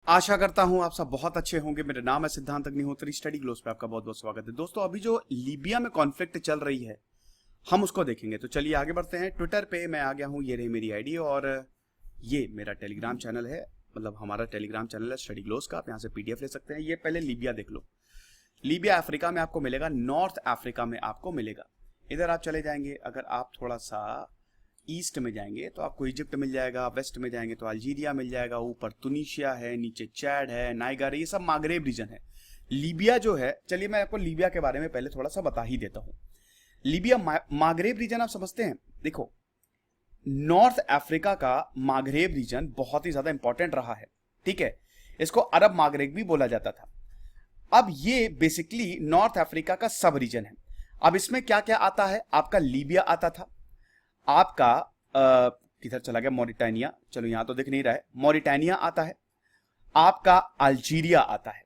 आशा करता हूं आप सब बहुत अच्छे होंगे। मेरा नाम है सिद्धांत अग्निहोत्री। स्टडी ग्लोस पे आपका बहुत बहुत स्वागत है। दोस्तों, अभी जो लीबिया में कॉन्फ्लिक्ट चल रही है हम उसको देखेंगे। तो चलिए आगे बढ़ते हैं। ट्विटर पे मैं आ गया हूं, ये रही मेरी आईडी और ये मेरा टेलीग्राम चैनल है। मतलब हमारा टेलीग्राम चैनल है स्टडी ग्लोस का। आप यहाँ से पीडीएफ ले सकते हैं। ये पहले लीबिया देख लो। लीबिया अफ्रीका में आपको मिलेगा, नॉर्थ अफ्रीका में आपको मिलेगा। इधर आप चले जाएंगे, अगर आप थोड़ा सा ईस्ट में जाएंगे तो आपको इजिप्ट मिल जाएगा, वेस्ट में जाएंगे तो अल्जीरिया मिल जाएगा, ऊपर तुनिशिया है, नीचे चैड है, नाइगर, ये सब मागरेब रीजन है। लीबिया जो है, चलिए मैं आपको लीबिया के बारे में पहले थोड़ा सा बता ही देता हूं। लीबिया मागरेब रीजन आप समझते हैं। देखो, नॉर्थ अफ्रीका का मागरेब रीजन बहुत ही ज्यादा इंपॉर्टेंट रहा है, ठीक है। इसको अरब मागरेब भी बोला जाता था। अब ये बेसिकली नॉर्थ अफ्रीका का सब रीजन है। अब इसमें क्या क्या आता है, आपका लीबिया आता था, आपका किधर चला गया, मॉरिटानिया, चलो यहां तो दिख नहीं रहा है, मॉरिटानिया आता है, आपका अल्जीरिया आता है,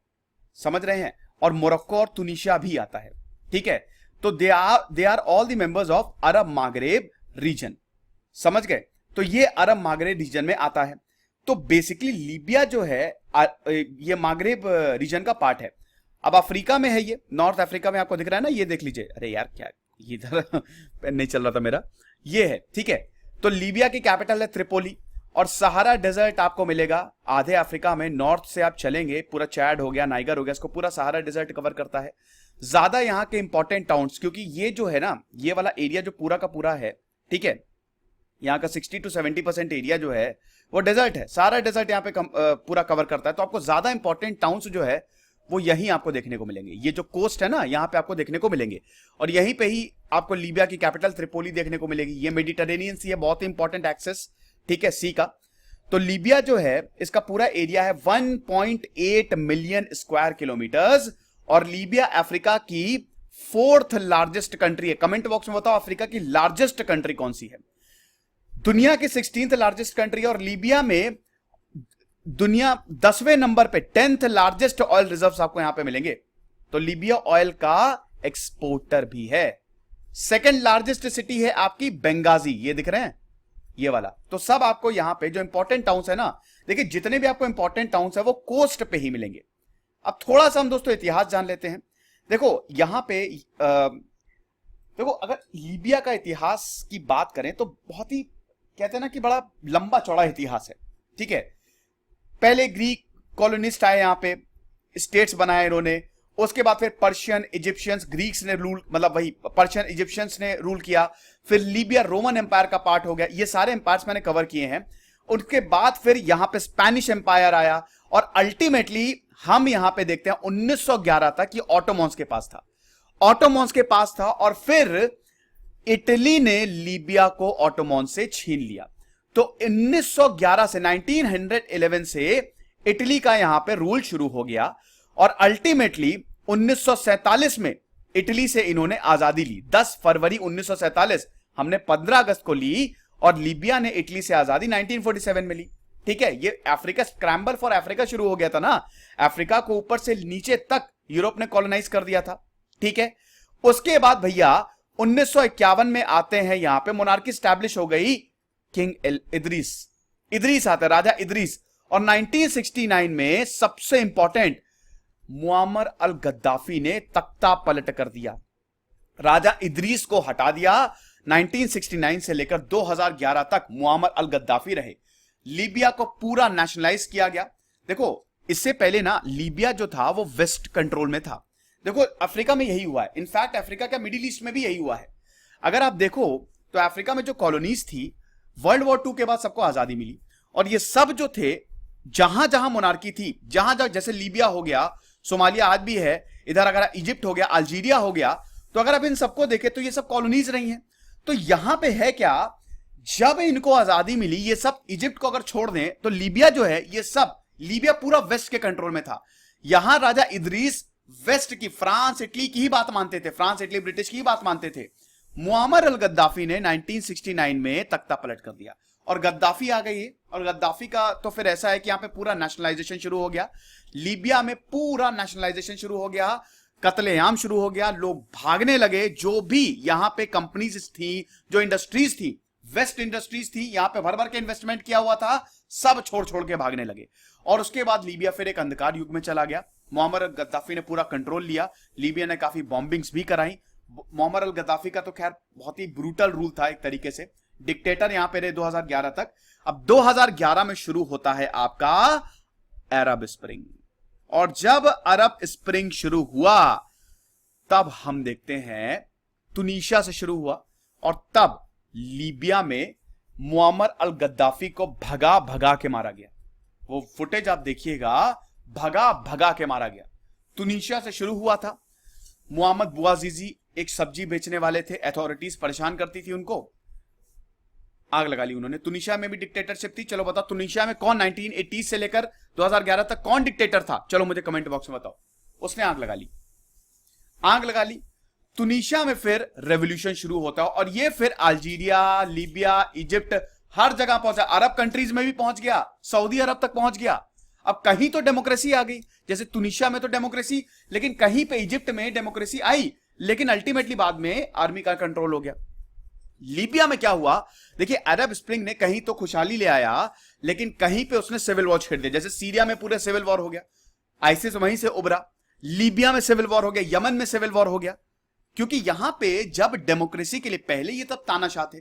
समझ रहे हैं, और मोरक्को और तुनिशिया भी आता है, ठीक है। तो they are all the members of Arab Maghreb region, समझ गए। तो ये अरब मागरेब रीजन में आता है। तो बेसिकली लीबिया जो है ये मागरेब रीजन का पार्ट है। अब अफ्रीका में है, ये नॉर्थ अफ्रीका में आपको दिख रहा है ना, ये देख लीजिए। अरे यार क्या इधर पेन नहीं चल रहा था मेरा, ये है, ठीक है। तो लीबिया की कैपिटल है त्रिपोली और सहारा डेजर्ट आपको मिलेगा आधे अफ्रीका में। नॉर्थ से आप चलेंगे, पूरा चैड हो गया, नाइगर हो गया, इसको पूरा सहारा डेजर्ट कवर करता है। ज्यादा यहाँ के इंपॉर्टेंट टाउन्स, क्योंकि ये जो है ना, ये वाला एरिया जो पूरा का पूरा है, ठीक है, यहाँ का 60 to 70% एरिया जो है वो डेजर्ट है। सारा डेजर्ट यहाँ पे पूरा कवर करता है। तो आपको ज्यादा इंपॉर्टेंट टाउन्स जो है वो यहीं आपको देखने को मिलेंगे। ये जो कोस्ट है ना, यहाँ पे आपको देखने को मिलेंगे और यहीं पे ही आपको लीबिया की कैपिटल त्रिपोली देखने को मिलेगी। ये मेडिटेरेनियन सी है, बहुत ही इंपॉर्टेंट एक्सेस, ठीक है, सी का। तो लीबिया जो है, इसका पूरा एरिया है 1.8 मिलियन स्क्वायर किलोमीटर्स और लीबिया अफ्रीका की 4th लार्जेस्ट कंट्री है। कमेंट बॉक्स में बताओ अफ्रीका की लार्जेस्ट कंट्री कौन सी है। दुनिया की 16th लार्जेस्ट कंट्री और लीबिया में दुनिया 10वें नंबर पे 10th लार्जेस्ट ऑयल रिजर्व्स आपको यहां पे मिलेंगे। तो लीबिया ऑयल का एक्सपोर्टर भी है। सेकंड लार्जेस्ट सिटी है आपकी बेंगाजी, ये दिख रहे हैं, ये वाला। तो सब आपको यहां पे जो इंपॉर्टेंट टाउन्स है ना, देखिए जितने भी आपको इंपॉर्टेंट टाउन्स है वो कोस्ट पे ही मिलेंगे। अब थोड़ा सा हम दोस्तों इतिहास जान लेते हैं। देखो यहां पे देखो, अगर लीबिया का इतिहास की बात करें तो बहुत ही, कहते हैं ना कि बड़ा लंबा चौड़ा इतिहास है, ठीक है। पहले ग्रीक कॉलोनिस्ट आए, यहां पे स्टेट्स बनाए इन्होंने। उसके बाद फिर पर्शियन, इजिप्शियंस, ग्रीक्स ने रूल, मतलब वही पर्शियन इजिप्शियंस ने रूल किया। फिर लीबिया रोमन एम्पायर का पार्ट हो गया। ये सारे एम्पायर्स मैंने कवर किए हैं। उसके बाद फिर यहां पे स्पेनिश एम्पायर आया और अल्टीमेटली हम यहां पे देखते हैं 1911 तक ये ऑटोमन्स के पास था। ऑटोमन्स के पास था और फिर इटली ने लीबिया को ऑटोमन से छीन लिया। तो 1911 से 1911 से इटली का यहां पे रूल शुरू हो गया और अल्टीमेटली 1947 में इटली से इन्होंने आजादी ली। 10 फरवरी 1947, हमने 15 अगस्त को ली और लीबिया ने इटली से आजादी 1947 में ली, ठीक है। ये अफ्रीका, स्क्रैम्बल फॉर अफ्रीका शुरू हो गया था ना। अफ्रीका को ऊपर से नीचे तक यूरोप ने कॉलोनाइज कर दिया था, ठीक है। उसके बाद भैया 1951 में आते हैं, यहां पे मोनार्की स्टैब्लिश हो गई। किंग इदरीस आते, राजा इदरीस। और 1969 में सबसे इंपॉर्टेंट, मुअम्मर अल गद्दाफी ने तख्ता पलट कर दिया। राजा इदरीस को हटा दिया। 1969 से लेकर 2011 तक मुअम्मर अल गद्दाफी रहे। लीबिया को पूरा नेशनलाइज किया गया। देखो इससे पहले ना लीबिया जो था वो वेस्ट कंट्रोल में था। देखो अफ्रीका में यही हुआ है, इनफैक्ट अफ्रीका का मिडिल ईस्ट में भी यही हुआ है। अगर आप देखो तो अफ्रीका में जो कॉलोनीज थी, वर्ल्ड वॉर 2 के बाद सबको आजादी मिली और ये सब जो थे, जहां जहां मोनार्की थी, जहां जहां, जैसे लीबिया हो गया, सोमालिया आज भी है, इधर अगर इजिप्ट हो गया, अल्जीरिया हो गया, तो अगर आप इन सबको देखें तो ये सब कॉलोनीज रही हैं। तो यहां पे है क्या, जब इनको आजादी मिली, ये सब इजिप्ट को अगर छोड़ दें तो लीबिया जो है, ये सब लीबिया पूरा वेस्ट के कंट्रोल में था। यहां राजा इदरीस वेस्ट की, फ्रांस इटली की ही बात मानते थे, फ्रांस इटली ब्रिटिश की ही बात मानते थे। मुअम्मर अल गद्दाफी ने 1969 में तख्ता पलट कर दिया और गद्दाफी आ गई है। और गद्दाफी का तो फिर ऐसा है कि यहां पे पूरा नेशनलाइजेशन शुरू हो गया। लीबिया में पूरा नेशनलाइजेशन शुरू हो गया, कत्लेआम शुरू हो गया, लोग भागने लगे। जो भी यहां पे कंपनीज थी, जो इंडस्ट्रीज थी, वेस्ट इंडस्ट्रीज थी, यहां पे भर भर के इन्वेस्टमेंट किया हुआ था, सब छोड़ छोड़ के भागने लगे। और उसके बाद लीबिया फिर एक अंधकार युग में चला गया। मुअम्मर अल गद्दाफी ने पूरा कंट्रोल लिया, लीबिया ने काफी बॉम्बिंग्स भी कराई। मुअम्मर अल गद्दाफी का तो खैर बहुत ही ब्रूटल रूल था, एक तरीके से डिक्टेटर यहां पे रहे 2011 तक। अब 2011 में शुरू होता है आपका अरब स्प्रिंग, और जब अरब स्प्रिंग शुरू हुआ तब हम देखते हैं तुनीशिया से शुरू हुआ, और तब लीबिया में मुअम्मर अल गद्दाफी को भगा भगा के मारा गया। वो फुटेज आप देखिएगा, भगा भगा के मारा गया। तुनीशिया से शुरू हुआ था। मोहम्मद बुआजीजी एक सब्जी बेचने वाले थे, अथॉरिटीज परेशान करती थी उनको, आग लगा ली उन्होंने। तुनीशिया में भी डिक्टेटरशिप थी। चलो बताओ तुनीशिया में कौन 1980 से लेकर 2011 तक कौन डिक्टेटर था, चलो मुझे कमेंट बॉक्स में बताओ। उसने आग लगा ली, आग लगा ली। तुनीशिया में फिर रेवोल्यूशन शुरू होता है, और ये फिर अल्जीरिया, लीबिया, इजिप्ट, हर जगह पहुंचा। अरब कंट्रीज में भी पहुंच गया, सऊदी अरब तक पहुंच गया। अब कहीं तो डेमोक्रेसी आ गई, जैसे तुनीशिया में तो डेमोक्रेसी, लेकिन कहीं पे इजिप्ट में डेमोक्रेसी आई, लेकिन अल्टीमेटली बाद में आर्मी का कंट्रोल हो गया। लीबिया में क्या हुआ, देखिए अरब स्प्रिंग ने कहीं तो खुशहाली ले आया, लेकिन कहीं पे उसने सिविल वॉर छेड़ दिया। जैसे सीरिया में पूरे सिविल वॉर हो गया, आईसिस वहीं से उभरा। लीबिया में सिविल वॉर हो गया, यमन में सिविल वॉर हो गया, क्योंकि यहां पे जब डेमोक्रेसी के लिए पहले ये तब तानाशाह थे,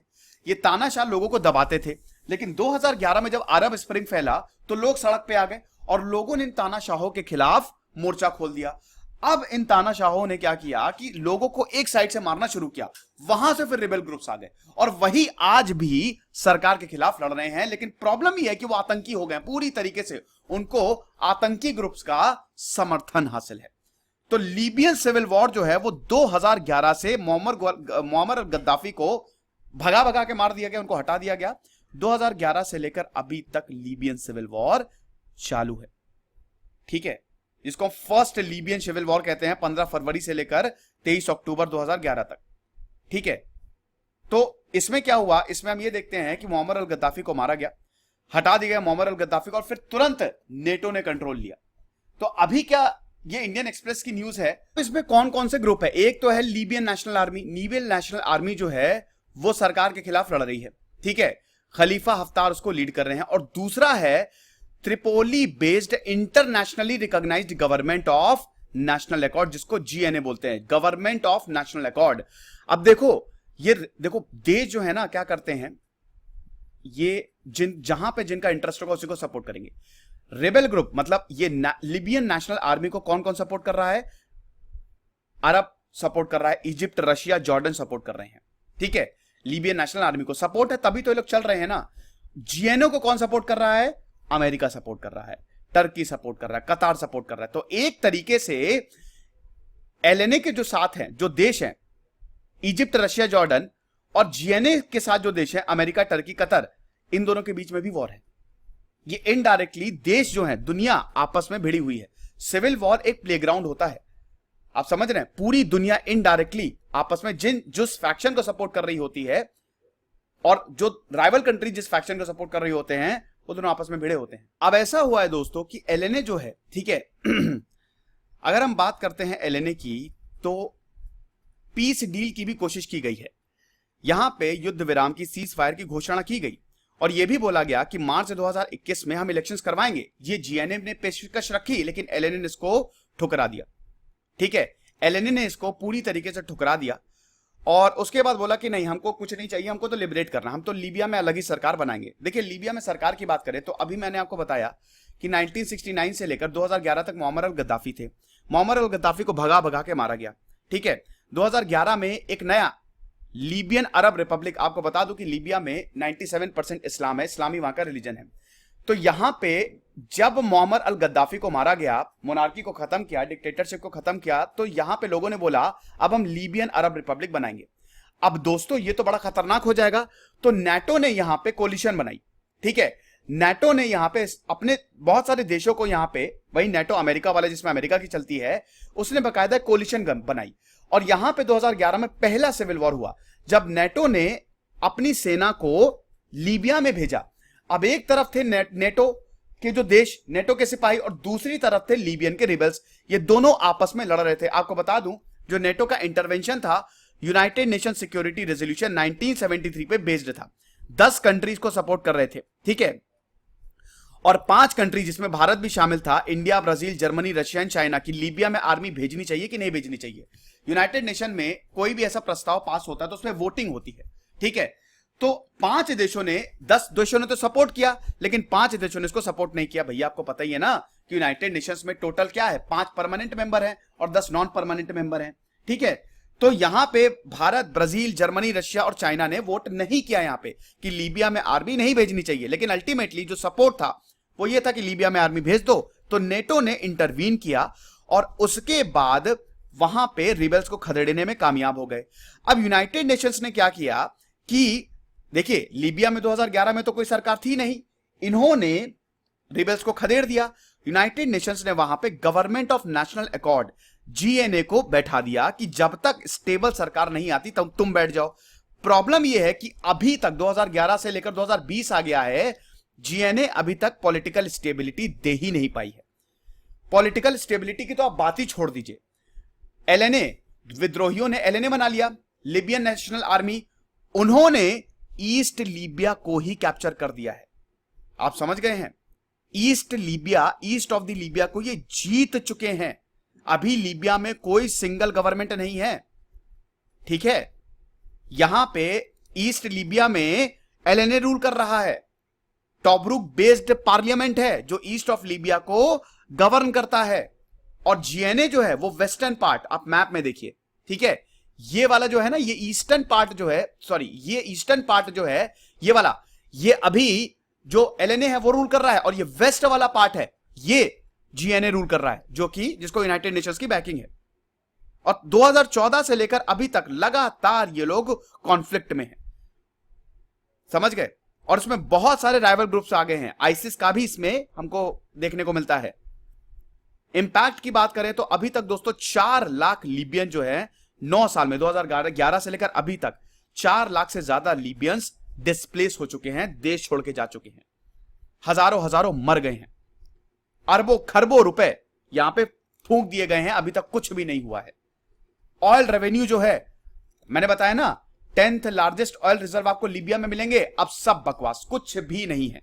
ये तानाशाह लोगों को दबाते थे। लेकिन 2011 में जब अरब स्प्रिंग फैला तो लोग सड़क पे आ गए, और लोगों ने इन तानाशाहों के खिलाफ मोर्चा खोल दिया। अब इन तानाशाहों ने क्या किया कि लोगों को एक साइड से मारना शुरू किया, वहां से फिर रिबेल ग्रुप्स आ गए, और वही आज भी सरकार के खिलाफ लड़ रहे हैं। लेकिन प्रॉब्लम यह है कि वो आतंकी हो गए पूरी तरीके से, उनको आतंकी ग्रुप्स का समर्थन हासिल है। तो लीबियन सिविल वॉर जो है वो 2011 से मुअम्मर गद्दाफी को भगा भगा के मार दिया गया, उनको हटा दिया गया। 2011 से लेकर अभी तक लीबियन सिविल वॉर चालू है, ठीक है, जिसको फर्स्ट लीबियन सिविल वॉर कहते हैं, 15 फरवरी से लेकर 23 अक्टूबर 2011 तक, ठीक है। तो इसमें क्या हुआ, इसमें हम ये देखते हैं कि मुअम्मर अल गद्दाफी को मारा गया, हटा दिया गया मुअम्मर अल गद्दाफी को, और फिर तुरंत नेटो ने कंट्रोल लिया। तो अभी क्या, ये इंडियन एक्सप्रेस की न्यूज है, तो इसमें कौन कौन से ग्रुप है। एक तो है Libyan national army. Libyan national army जो है वो सरकार के खिलाफ लड़ रही है, ठीक है, खलीफा हफ्तार उसको लीड कर रहे हैं। और दूसरा है Tripoli based internationally recognized government of national accord, जिसको जीएनए बोलते हैं, गवर्नमेंट ऑफ नेशनल अकॉर्ड। अब देखो, ये देखो देश जो है ना क्या करते हैं, ये जहां पे जिनका इंटरेस्ट होगा उसी को सपोर्ट करेंगे। रेबेल ग्रुप मतलब ये लिबियन नेशनल आर्मी को कौन कौन सपोर्ट कर रहा है, अरब सपोर्ट कर रहा है, इजिप्ट, रशिया, जॉर्डन सपोर्ट कर रहे हैं, ठीक है। लीबियन नेशनल आर्मी को सपोर्ट है, तभी तो ये लोग चल रहे हैं ना। जीएनओ को कौन सपोर्ट कर रहा है, अमेरिका सपोर्ट कर रहा है, टर्की सपोर्ट कर रहा है, कतार सपोर्ट कर रहा है। तो एक तरीके से एलएनए के जो साथ हैं, जो देश हैं, इजिप्ट, रशिया, जॉर्डन, और जीएनए के साथ जो देश हैं, अमेरिका, टर्की, कतर, इन दोनों के बीच में भी वॉर है। ये इनडायरेक्टली देश जो है, दुनिया आपस में भिड़ी हुई है। सिविल वॉर एक प्लेग्राउंड होता है, आप समझ रहे हैं, पूरी दुनिया इनडायरेक्टली आपस में जिस फैक्शन को सपोर्ट कर रही होती है, और जो राइवल कंट्री जिस फैक्शन को सपोर्ट कर रही होते हैं, वो दोनों आपस में भिड़े होते हैं। अब ऐसा हुआ है दोस्तों कि एलएनए जो है, ठीक है, अगर हम बात करते हैं एलएनए की, तो पीस डील की भी कोशिश की गई है। यहां पे युद्ध विराम की, सीज फायर की घोषणा की गई, और यह भी बोला गया कि मार्च 2021 में हम इलेक्शंस करवाएंगे। ये जीएनए ने पेशकश रखी, लेकिन एलएनए ने इसको ठुकरा दिया, ठीक है। एलएनए ने इसको पूरी तरीके से ठुकरा दिया, और उसके बाद बोला कि नहीं, हमको कुछ नहीं चाहिए, हमको तो लिबरेट करना, हम तो लीबिया में अलग ही सरकार बनाएंगे। देखिए, लीबिया में सरकार की बात करें तो अभी मैंने आपको बताया कि 1969 से लेकर 2011 तक मुअम्मर अल गद्दाफी थे। मुअम्मर अल गद्दाफी को भगा भगा के मारा गया, ठीक है। 2011 में एक नया लीबियन अरब रिपब्लिक, आपको बता दूं कि लीबिया में 97% इस्लाम है, इस्लामी वहां का रिलीजन है। तो यहां पे जब मुअम्मर अल गद्दाफी को मारा गया, मोनार्की को खत्म किया, डिक्टेटरशिप को खत्म किया, तो यहां पे लोगों ने बोला अब हम लीबियन अरब रिपब्लिक बनाएंगे। अब दोस्तों ये तो बड़ा खतरनाक हो जाएगा, तो नाटो ने यहां पे कोलिशन बनाई, ठीक है। नाटो ने यहां पे अपने बहुत सारे देशों को, यहां पे वही नाटो अमेरिका वाले जिसमें अमेरिका की चलती है, उसने बकायदा कोलिशन बनाई। और यहां पे 2011 में पहला सिविल वॉर हुआ, जब नाटो ने अपनी सेना को लीबिया में भेजा। अब एक तरफ थे नेटो के जो देश, नेटो के सिपाही, और दूसरी तरफ थे लीबियन के रिबेल्स। ये दोनों आपस में लड़ रहे थे। आपको बता दूं, जो नेटो का इंटरवेंशन था, यूनाइटेड नेशन सिक्योरिटी रेजोल्यूशन 1973 पे बेस्ड था, 10 कंट्रीज को सपोर्ट कर रहे थे, ठीक है। और 5 कंट्री जिसमें भारत भी शामिल था, India, Brazil, Germany, Russia and China, की लीबिया में आर्मी भेजनी चाहिए कि नहीं भेजनी चाहिए। यूनाइटेड नेशन में कोई भी ऐसा प्रस्ताव पास होता है तो उसमें वोटिंग होती है, ठीक है। तो 5 देशों ने, 10 देशों ने तो सपोर्ट किया, लेकिन 5 देशों ने इसको सपोर्ट नहीं किया। भैया आपको पता ही है ना कि यूनाइटेड नेशंस में टोटल क्या है, 5 परमानेंट मेंबर हैं और 10 नॉन परमानेंट मेंबर हैं, ठीक है। तो यहां पे भारत, ब्राजील, जर्मनी, रशिया और चाइना ने वोट नहीं किया यहां पे कि लीबिया में आर्मी नहीं भेजनी चाहिए, लेकिन अल्टीमेटली जो सपोर्ट था वो ये था कि लीबिया में आर्मी भेज दो। तो नेटो ने इंटरवीन किया और उसके बाद वहां पे रिबेल्स को खदेड़ने में कामयाब हो गए। अब यूनाइटेड नेशंस ने क्या किया कि देखिए, लीबिया में 2011 में तो कोई सरकार थी नहीं, इन्होंने रिबेल्स को खदेड़ दिया। यूनाइटेड नेशंस ने वहां पे government of national accord, GNA को बैठा दिया कि जब तक स्टेबल सरकार नहीं आती तब तुम बैठ जाओ। प्रॉब्लम यह है कि अभी तक 2011 से लेकर 2020 आ गया है, जीएनए अभी तक पॉलिटिकल स्टेबिलिटी दे ही नहीं पाई है। पॉलिटिकल स्टेबिलिटी की तो आप बात ही छोड़ दीजिए। एलएनए, विद्रोहियों ने एलएनए बना लिया, लिबियन नेशनल आर्मी, उन्होंने ईस्ट लीबिया को ही कैप्चर कर दिया है। आप समझ गए हैं, east Libya, east of the Libya को ये जीत चुके हैं। अभी लीबिया में कोई सिंगल गवर्नमेंट नहीं है, ठीक है। यहां पे ईस्ट लीबिया में एलएनए रूल कर रहा है, टॉब्रुक बेस्ड पार्लियामेंट है जो ईस्ट ऑफ लीबिया को गवर्न करता है, और जीएनए जो है वो वेस्टर्न पार्ट, आप मैप में देखिए, ठीक है। ये वाला जो है ना, ये ईस्टर्न पार्ट जो है, सॉरी ये ईस्टर्न पार्ट जो है, ये वाला, ये अभी जो एलएनए है वो रूल कर रहा है, और ये वेस्ट वाला पार्ट है, ये जीएनए रूल कर रहा है, जो कि जिसको यूनाइटेड नेशंस की बैकिंग है। और 2014 से लेकर अभी तक लगातार ये लोग कॉन्फ्लिक्ट में हैं, समझ गए। और इसमें बहुत सारे राइवल ग्रुप्स आ गए हैं, आईसिस का भी इसमें हमको देखने को मिलता है। इंपैक्ट की बात करें तो अभी तक दोस्तों 4 लाख लीबियन जो है 9 साल में, 2011 से लेकर अभी तक 4 लाख से ज्यादा लीबियंस डिस्प्लेस हो चुके हैं, देश छोड़ के जा चुके हैं, हजारों हजारों मर गए हैं, अरबों खरबों रुपए यहां पे फूंक दिए गए हैं, अभी तक कुछ भी नहीं हुआ है। ऑयल रेवेन्यू जो है, मैंने बताया ना 10th लार्जेस्ट ऑयल रिजर्व आपको लीबिया में मिलेंगे, अब सब बकवास, कुछ भी नहीं है।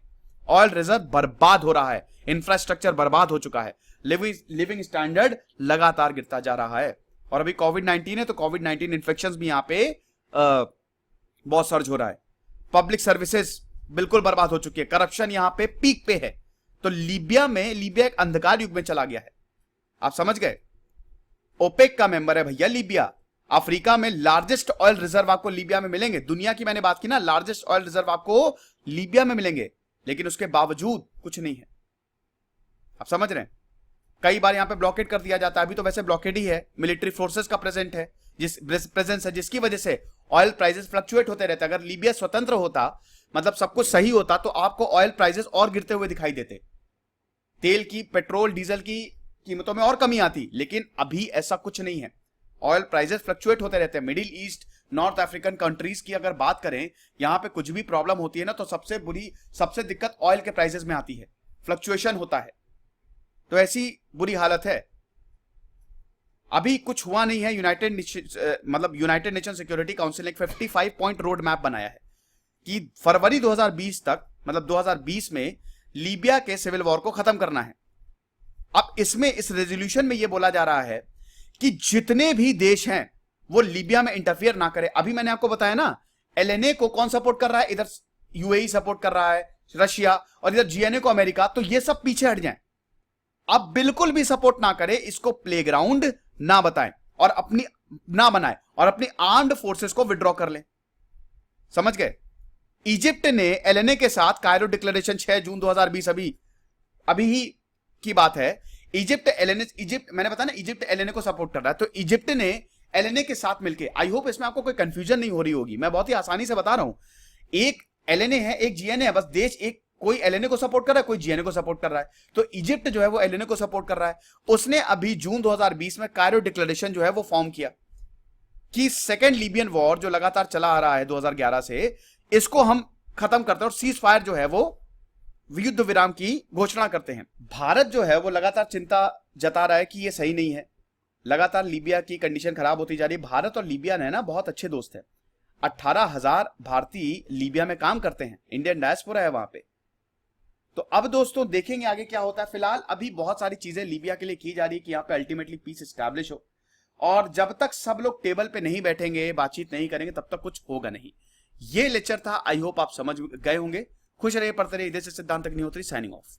ऑयल रिजर्व बर्बाद हो रहा है, इंफ्रास्ट्रक्चर बर्बाद हो चुका है, लिविंग स्टैंडर्ड लगातार गिरता जा रहा है। और अभी कोविड-19 है तो कोविड-19 इन्फेक्शंस भी यहां पे बहुत सर्ज हो रहा है। पब्लिक सर्विसेज बिल्कुल बर्बाद हो चुकी है, करप्शन यहां पे पीक पे है। तो लीबिया एक अंधकार युग में चला गया है, आप समझ गए। ओपेक का मेंबर है भैया लीबिया, अफ्रीका में लार्जेस्ट ऑयल रिजर्व आपको लीबिया में मिलेंगे, दुनिया की मैंने बात की ना, लार्जेस्ट ऑयल रिजर्व आपको लीबिया में मिलेंगे, लेकिन उसके बावजूद कुछ नहीं है, आप समझ रहे हैं। कई बार यहां पे ब्लॉकेड कर दिया जाता है, अभी तो वैसे ब्लॉकेड ही है, मिलिट्री फोर्सेस का प्रेजेंस है, जिसकी वजह से ऑयल प्राइसेस फ्लक्चुएट होते रहते हैं। अगर लीबिया स्वतंत्र होता, मतलब सब कुछ सही होता, तो आपको ऑयल प्राइसेस और गिरते हुए दिखाई देते, तेल की, पेट्रोल डीजल की कीमतों में और कमी आती, लेकिन अभी ऐसा कुछ नहीं है। ऑयल प्राइसेस फ्लक्चुएट होते रहते हैं। Middle east, north African countries की अगर बात करें, यहां पे कुछ भी प्रॉब्लम होती है ना, तो सबसे दिक्कत ऑयल के प्राइसेस में आती है, फ्लक्चुएशन होता है, तो ऐसी बुरी हालत है। अभी कुछ हुआ नहीं है। यूनाइटेड नेशन सिक्योरिटी काउंसिल ने एक 55 पॉइंट रोड मैप बनाया है कि फरवरी 2020 तक, मतलब 2020 में लीबिया के सिविल वॉर को खत्म करना है। अब इसमें, इस रेजोल्यूशन में यह बोला जा रहा है कि जितने भी देश हैं वो लीबिया में इंटरफियर ना करें। अभी मैंने आपको बताया ना, एलएनए को कौन सपोर्ट कर रहा है, इधर यूएई सपोर्ट कर रहा है, रशिया, और इधर जीएनए को अमेरिका, तो ये सब पीछे हट जाएं। अब बिल्कुल भी सपोर्ट ना करें, इसको प्लेग्राउंड ना बताएं और ना बनाएं, और अपनी आर्म्ड फोर्सेस को विड्रॉ कर लें, समझ गए। इजिप्ट ने एलएनए के साथ कायरो डिक्लेरेशन 6 जून 2020, अभी ही की बात है, इजिप्ट मैंने बताया ना, इजिप्ट एलएनए को सपोर्ट कर रहा है, तो इजिप्ट ने एलएनए के साथ मिलकर, आई होप इसमें आपको कोई कंफ्यूजन नहीं हो रही होगी, मैं बहुत ही आसानी से बता रहा हूं। एक एलएनए है, एक जीएनए है, बस देश एक, कोई एलएनए को सपोर्ट कर रहा है, कोई जीएनए को सपोर्ट कर रहा है। तो इजिप्ट जो है वो एलएनए को सपोर्ट कर रहा है। उसने अभी जून 2020 में कायरो डिक्लेरेशन जो है वो फॉर्म किया कि सेकेंड लीबियन वॉर जो लगातार चला आ रहा है 2011 से, इसको हम खत्म करते हैं और सीज फायर जो है वो युद्ध विराम की घोषणा करते हैं। भारत जो है वो लगातार चिंता जता रहा है कि ये सही नहीं है, लगातार लीबिया की कंडीशन खराब होती जा रही है। भारत और लीबिया ने ना बहुत अच्छे दोस्त हैं, 18,000 भारतीय लीबिया में काम करते हैं, इंडियन डायस्पोरा है वहां पे। तो अब दोस्तों देखेंगे आगे क्या होता है। फिलहाल अभी बहुत सारी चीजें लीबिया के लिए की जा रही है कि यहाँ पे अल्टीमेटली पीस एस्टैब्लिश हो, और जब तक सब लोग टेबल पे नहीं बैठेंगे, बातचीत नहीं करेंगे, तब तक कुछ होगा नहीं। ये लेक्चर था, आई होप आप समझ गए होंगे। खुश रहिए, पढ़ते रहिए। इधर से सिद्धांत अग्निहोत्री साइनिंग ऑफ।